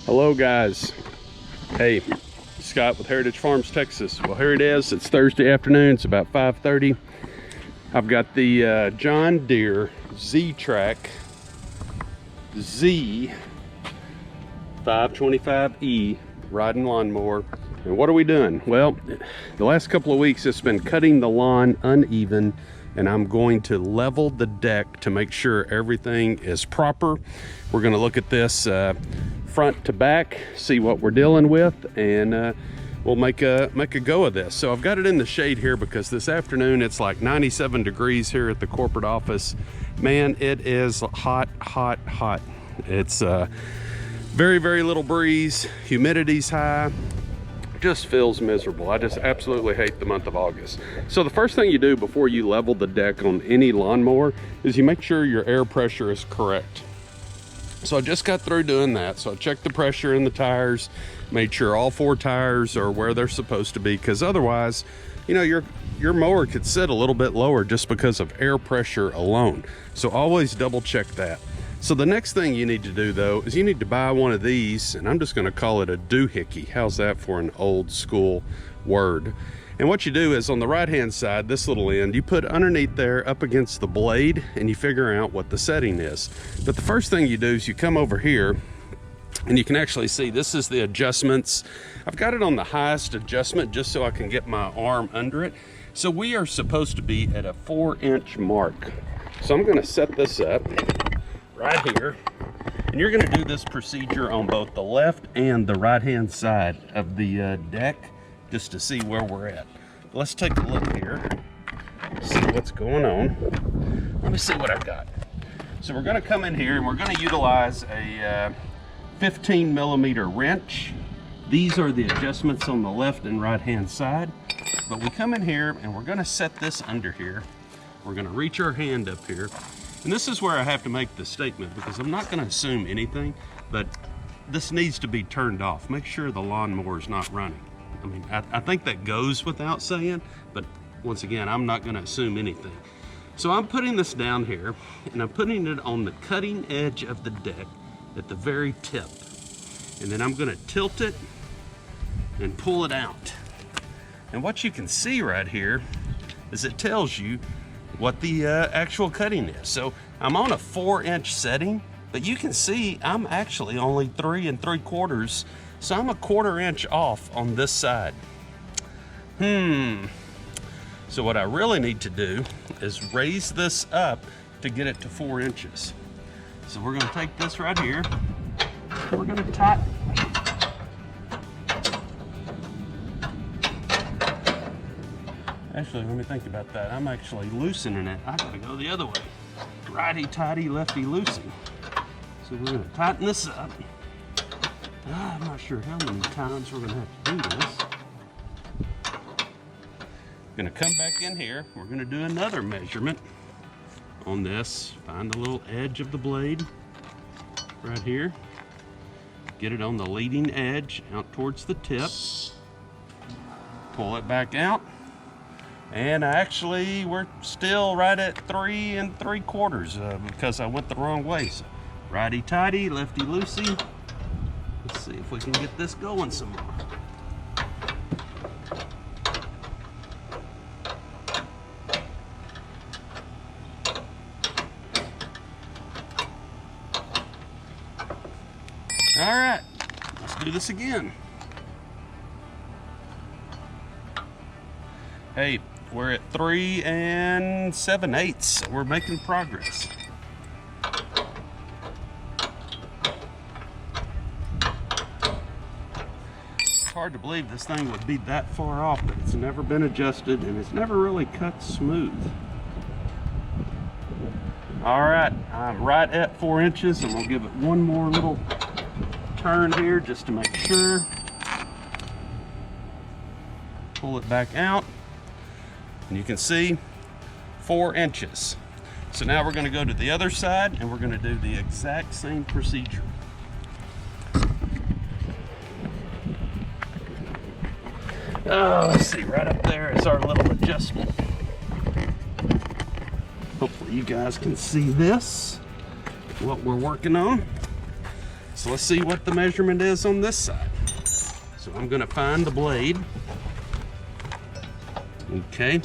Hello guys. Hey, Scott with Heritage Farms, Texas. Well, here it is. It's Thursday afternoon. It's about 5:30. I've got the John Deere Z525E riding lawnmower. And what are we doing? Well, the last couple of weeks it's been cutting the lawn uneven, and I'm going to level the deck to make sure everything is proper. We're going to look at this front to back, see what we're dealing with, and we'll make a go of this. So I've got it in the shade here because this afternoon it's like 97 degrees here at the corporate office. Man, it is hot. It's very little breeze, humidity's high, just feels miserable. I just absolutely hate the month of August. So the first thing you do before you level the deck on any lawnmower is you make sure your air pressure is correct. So I just got through doing that. So I checked the pressure in the tires, made sure all 4 tires are where they're supposed to be, because otherwise, you know, your mower could sit a little bit lower just because of air pressure alone. So always double check that. So the next thing you need to do though is you need to buy one of these, and I'm just going to call it a doohickey. How's that for an old school word? And what you do is on the right hand side, this little end, you put underneath there up against the blade, and you figure out what the setting is. But the first thing you do is you come over here, and you can actually see this is the adjustments. I've got it on the highest adjustment just so I can get my arm under it. So we are supposed to be at a 4-inch mark. So I'm going to set this up right here, and you're going to do this procedure on both the left and the right hand side of the deck, just to see where we're at. Let's take a look here, see what's going on. Let me see what I've got. So we're going to come in here and we're going to utilize a 15 millimeter wrench. These are the adjustments on the left and right hand side. But we come in here and we're going to set this under here. We're going to reach our hand up here. And this is where I have to make the statement, because I'm not going to assume anything, but this needs to be turned off. Make sure the lawnmower is not running. I mean, I think that goes without saying, but once again, I'm not going to assume anything. So I'm putting this down here, and I'm putting it on the cutting edge of the deck at the very tip. And then I'm going to tilt it and pull it out. And what you can see right here is it tells you what the actual cutting is. So I'm on a 4-inch setting, but you can see I'm actually only 3 3/4. So I'm a 1/4 inch off on this side. So what I really need to do is raise this up to get it to 4 inches. So we're going to take this right here. We're going to tighten. Actually, let me think about that. I'm actually loosening it. I gotta go the other way. Righty-tighty, lefty-loosey. So we're gonna tighten this up. I'm not sure how many times we're gonna have to do this. Gonna come back in here. We're gonna do another measurement on this. Find the little edge of the blade right here. Get it on the leading edge out towards the tip. Pull it back out. And actually, we're still right at 3 3/4 because I went the wrong way. So, righty-tighty, lefty-loosey. Let's see if we can get this going some more. All right, let's do this again. Hey, we're at 3 7/8, so we're making progress. It's hard to believe this thing would be that far off, but it's never been adjusted and it's never really cut smooth. All right, I'm right at 4 inches, and we'll give it one more little turn here just to make sure. Pull it back out. And you can see 4 inches. So now we're going to go to the other side and we're going to do the exact same procedure. Oh, let's see, right up there is our little adjustment. Hopefully you guys can see this, what we're working on. So let's see what the measurement is on this side. So I'm gonna find the blade. Okay,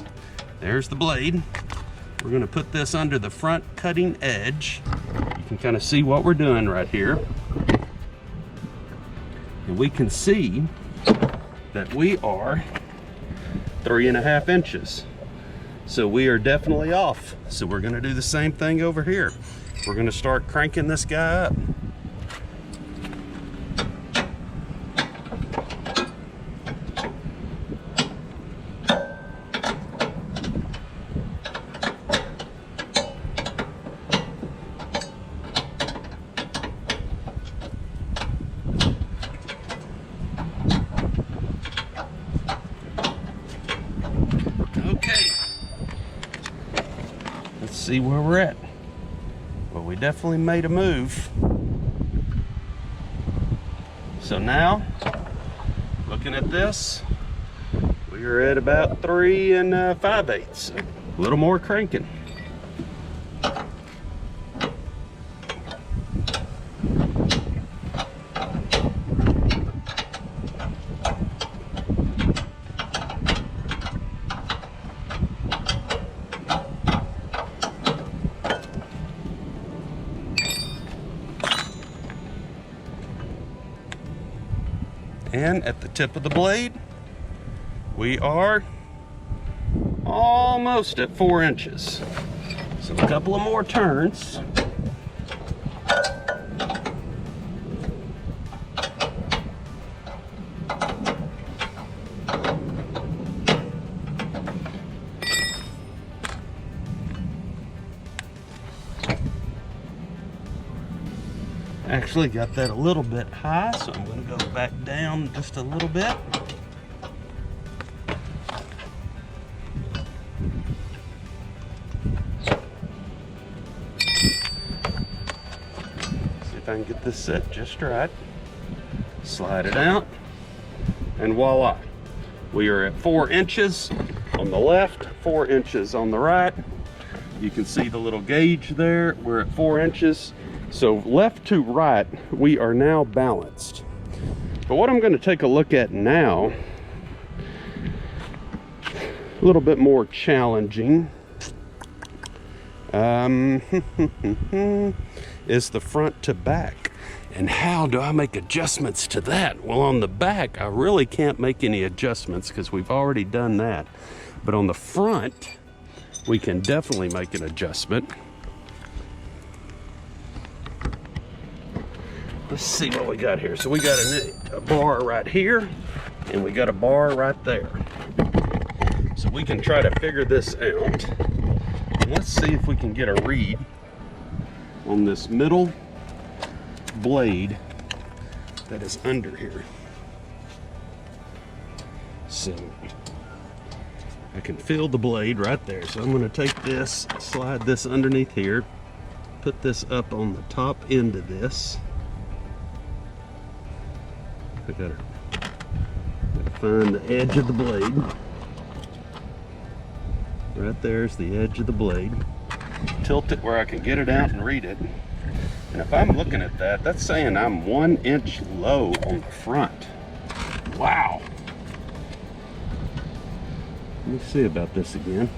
there's the blade. We're gonna put this under the front cutting edge. You can kind of see what we're doing right here. And we can see that we are 3.5 inches. So we are definitely off. So we're gonna do the same thing over here. We're gonna start cranking this guy up. Okay, let's see where we're at. Well, we definitely made a move. So now, looking at this, we are at about 3 5/8. A little more cranking. And at the tip of the blade, we are almost at 4 inches. So a couple of more turns. Actually got that a little bit high, so I'm going to go back down just a little bit. See if I can get this set just right. Slide it out, and voila. We are at 4 inches on the left, 4 inches on the right. You can see the little gauge there. We're at 4 inches. So left to right, we are now balanced. But what I'm going to take a look at now, a little bit more challenging, is the front to back. And how do I make adjustments to that? Well, on the back, I really can't make any adjustments because we've already done that. But on the front, we can definitely make an adjustment. Let's see what we got here. So we got a bar right here, and we got a bar right there. So we can try to figure this out. And let's see if we can get a read on this middle blade that is under here. So I can feel the blade right there. So I'm going to take this, slide this underneath here, put this up on the top end of this. I gotta find the edge of the blade. Right there's the edge of the blade. Tilt it where I can get it out and read it. And if I'm looking at that, that's saying I'm 1 inch low on the front. Wow. Let me see about this again.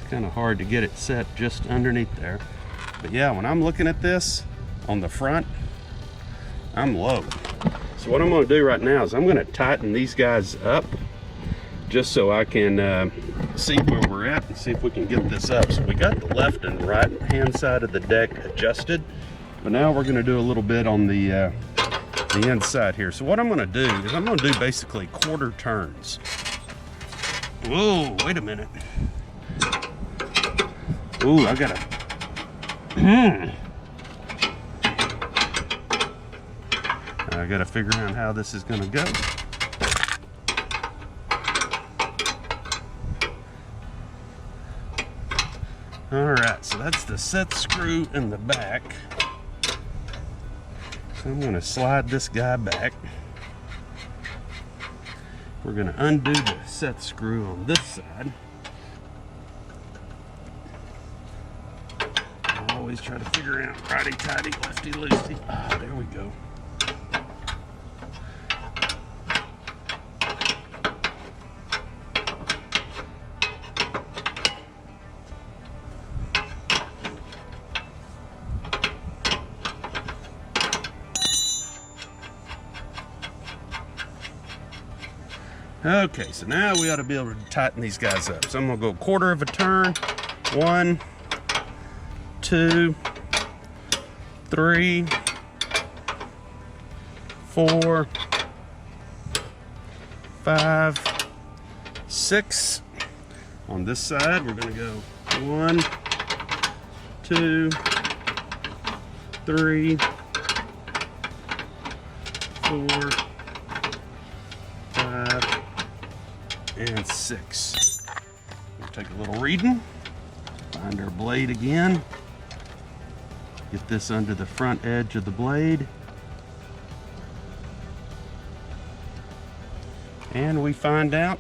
Kind of hard to get it set just underneath there. But yeah, when I'm looking at this on the front, I'm low. So what I'm going to do right now is I'm going to tighten these guys up just so I can see where we're at and see if we can get this up. So we got the left and right hand side of the deck adjusted, but now we're going to do a little bit on the inside here. So what I'm going to do is I'm going to do basically quarter turns. Whoa, wait a minute. Ooh, I gotta. I gotta figure out how this is gonna go. All right, so that's the set screw in the back. So I'm gonna slide this guy back. We're gonna undo the set screw on this side. always try to figure out righty-tighty, lefty-loosey. Ah, there we go. Okay, so now we ought to be able to tighten these guys up. So I'm gonna go 1/4 of a turn. 1, 2, 3, 4, 5, 6. On this side, we're gonna go 1, 2, 3, 4, 5, and 6. We'll take a little reading, find our blade again, get this under the front edge of the blade, and we find out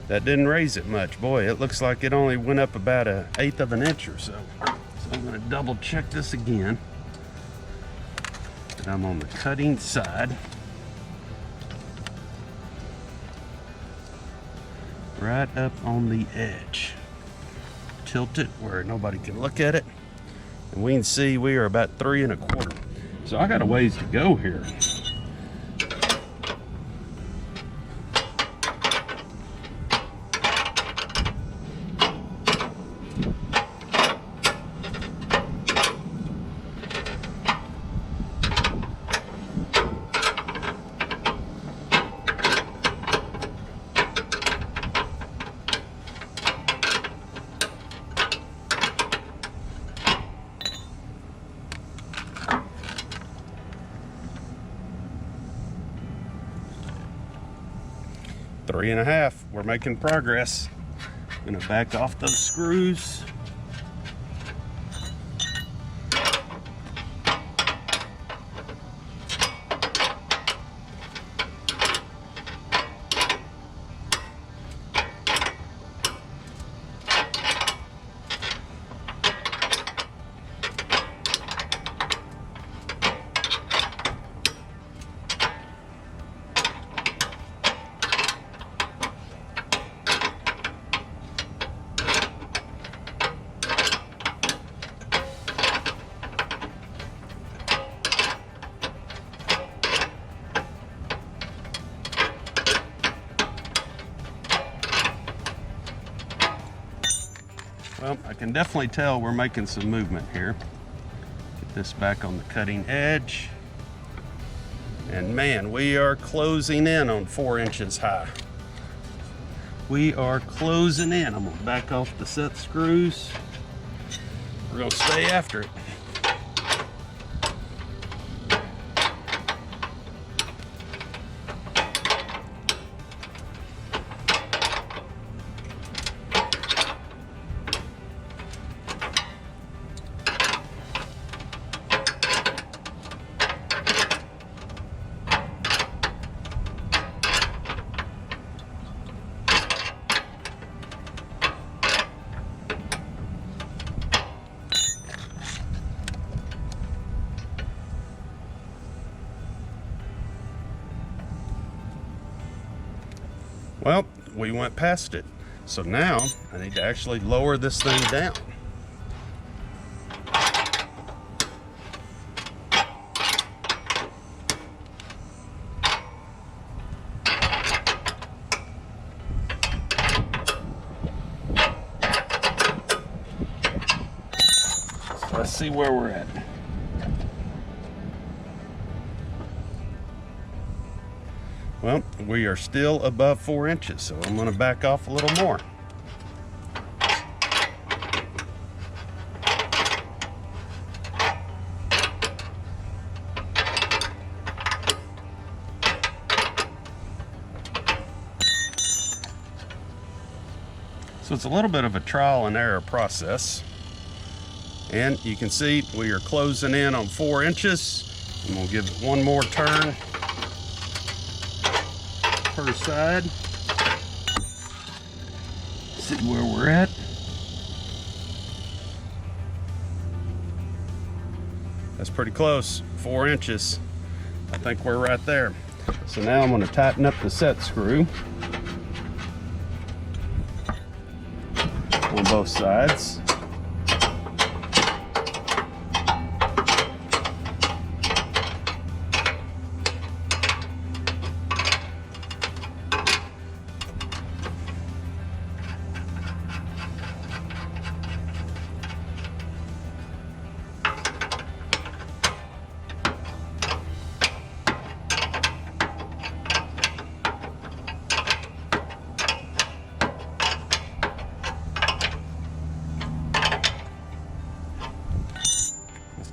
that didn't raise it much. Boy, it looks like it only went up about 1/8 of an inch or so. So I'm going to double check this again, and I'm on the cutting side. Right up on the edge. Tilt it where nobody can look at it. And we can see we are about 3 1/4. So I got a ways to go here. Three and a half. We're making progress. I'm gonna back off those screws. Well, I can definitely tell we're making some movement here. Get this back on the cutting edge. And man, we are closing in on 4 inches high. We are closing in. I'm gonna back off the set screws. We're gonna stay after it. Well, we went past it. So now I need to actually lower this thing down. So let's see where we're at. Well, we are still above 4 inches, so I'm going to back off a little more. So it's a little bit of a trial and error process. And you can see we are closing in on 4 inches. I'm going to give it one more turn per side. See where we're at. That's pretty close, 4 inches. I think we're right there. So now I'm gonna tighten up the set screw on both sides.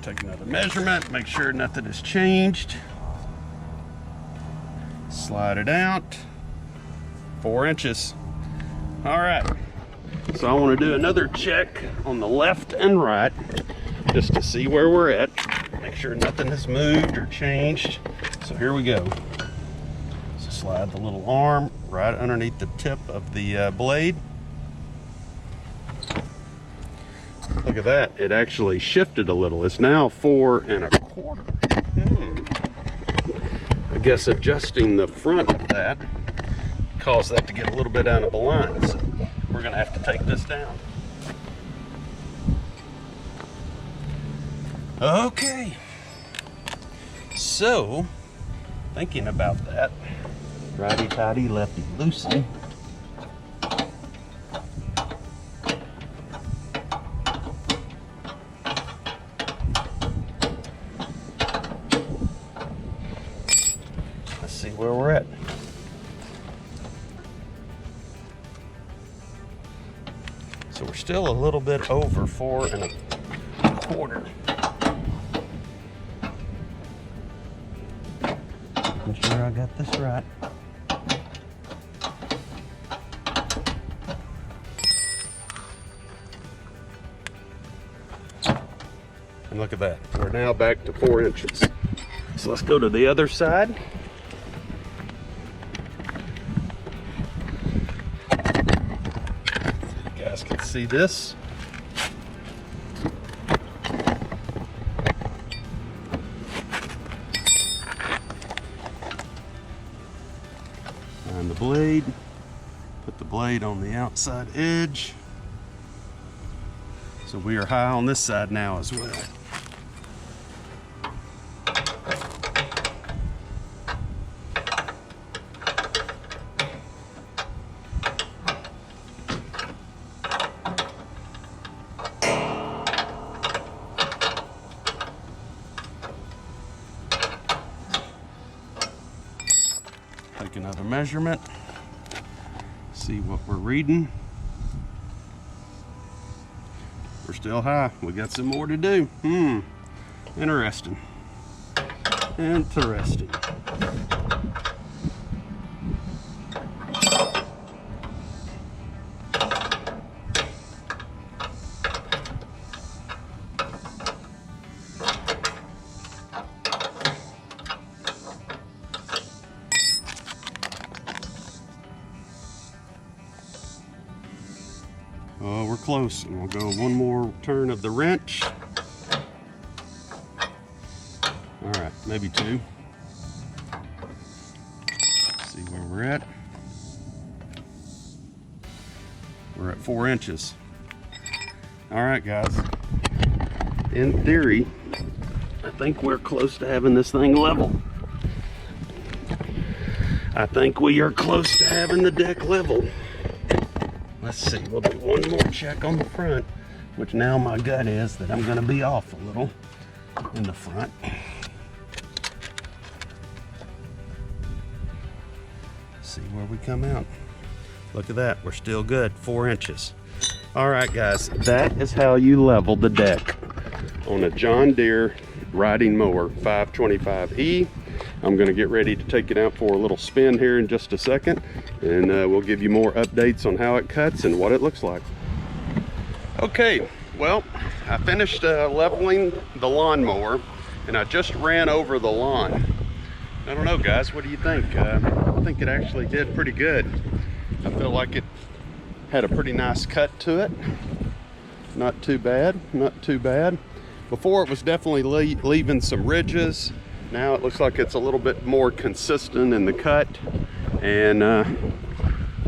Take another measurement, make sure nothing has changed. Slide it out, 4 inches. All right, so I want to do another check on the left and right just to see where we're at. Make sure nothing has moved or changed. So here we go. So slide the little arm right underneath the tip of the blade. Look at that, it actually shifted a little. It's now 4 1/4. I guess adjusting the front of that caused that to get a little bit out of line. So we're gonna have to take this down. Okay, so thinking about that, righty-tighty, lefty-loosey. See where we're at. So we're still a little bit over 4 1/4. I'm sure I got this right. And look at that. We're now back to 4 inches. So let's go to the other side. You guys can see this. Find the blade. Put the blade on the outside edge. So we are high on this side now as well. Take another measurement, see what we're reading. We're still high. We got some more to do. Interesting. Interesting. Oh, we're close. And we'll go one more turn of the wrench. All right, maybe two. See where we're at. We're at 4 inches. All right, guys. In theory, I think we're close to having this thing level. I think we are close to having the deck level. Let's see, we'll do one more check on the front, which now my gut is that I'm gonna be off a little in the front. See where we come out. Look at that, we're still good, 4 inches. All right, guys, that is how you level the deck on a John Deere riding mower 525E. I'm gonna get ready to take it out for a little spin here in just a second, and we'll give you more updates on how it cuts and what it looks like. Okay, well, I finished leveling the lawnmower, and I just ran over the lawn. I don't know, guys, what do you think? I think it actually did pretty good. I feel like it had a pretty nice cut to it. Not too bad, not too bad. Before it was definitely leaving some ridges. Now it looks like it's a little bit more consistent in the cut. And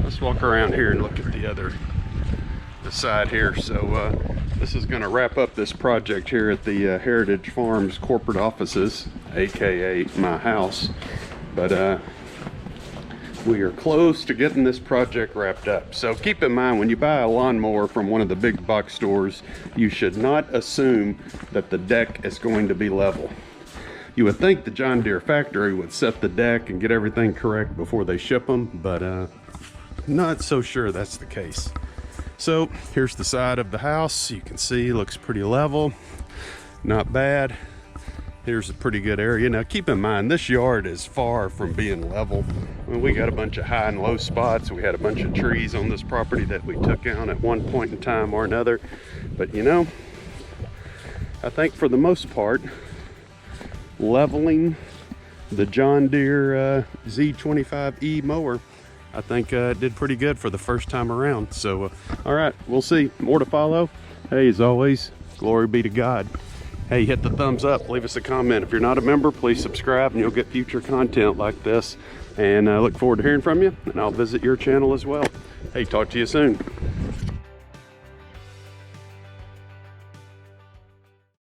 let's walk around here and look at the side here. So this is going to wrap up this project here at the Heritage Farms corporate offices, aka my house. But we are close to getting this project wrapped up. So keep in mind, when you buy a lawnmower from one of the big box stores, you should not assume that the deck is going to be level. You would think the John Deere factory would set the deck and get everything correct before they ship them, but not so sure that's the case. So here's the side of the house. You can see looks pretty level, not bad. Here's a pretty good area. Now keep in mind, this yard is far from being level. I mean, we got a bunch of high and low spots. We had a bunch of trees on this property that we took down at one point in time or another. But you know, I think for the most part, leveling the John Deere Z525E mower, I think did pretty good for the first time around. So all right, we'll see. More to follow. Hey, as always, glory be to God. Hey, hit the thumbs up, leave us a comment. If you're not a member, please subscribe and you'll get future content like this. And I look forward to hearing from you, and I'll visit your channel as well. Hey, talk to you soon.